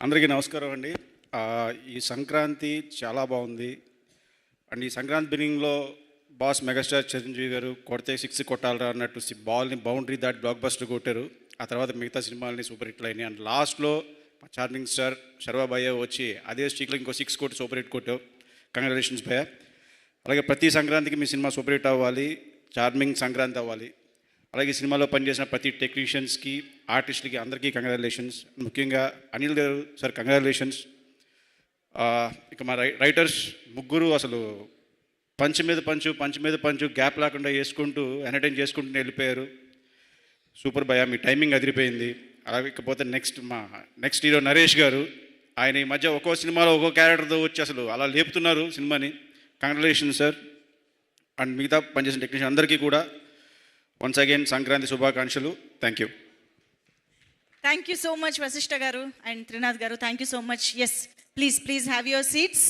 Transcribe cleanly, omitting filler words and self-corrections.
అందరికీ నమస్కారం అండి. ఈ సంక్రాంతి చాలా బాగుంది. అండ్ ఈ సంక్రాంతి బిగినింగ్లో బాస్ మెగాస్టార్ చిరంజీవి గారు కొడితే 6 కొట్టాలరా అన్నట్టు బాల్ని బౌండరీ దాటి బ్లాక్ బస్టర్ కొట్టారు. ఆ తర్వాత మిగతా సినిమాలని సూపర్ హిట్లు అయినాయి. అండ్ లాస్ట్లో చార్మింగ్ స్టార్ శర్వా భయ్య వచ్చి అదే స్ట్రీక్లో ఇంకో 6 కొట్టి సూపర్ హిట్ కొట్టావు. కంగ్రాచులేషన్స్ భయ్య. అలాగే ప్రతి సంక్రాంతికి మీ సినిమా సూపర్ హిట్ అవ్వాలి, చార్మింగ్ సంక్రాంతి అవ్వాలి. అలాగే సినిమాలో పనిచేసిన ప్రతి టెక్నీషియన్స్కి, ఆర్టిస్టులకి అందరికీ కంగ్రాచులేషన్స్. ముఖ్యంగా అనిల్ గారు సార్ కంగ్రాచులేషన్స్. ఇక మా రైటర్స్ ముగ్గురు అసలు పంచ్ మీద పంచు గ్యాప్ లేకుండా వేసుకుంటూ ఎంటర్టైన్ చేసుకుంటూ వెళ్ళిపోయారు. సూపర్ భయ్యా, మీ టైమింగ్ అదిరిపోయింది. అలాగే ఇకపోతే నెక్స్ట్ హీరో నరేష్ గారు, ఆయన ఈ మధ్య ఒక్కో సినిమాలో ఒక్కో క్యారెక్టర్తో వచ్చి అసలు అలా లేపుతున్నారు సినిమాని. Congratulations sir. అండ్ మిగతా పనిచేసిన టెక్నీషియన్ అందరికీ కూడా వన్స్ అగైన్ సంక్రాంతి శుభాకాంక్షలు. Thank you. Thank you so much, Vasishta garu and Trinath garu. Thank you so much. Yes, please have your seats.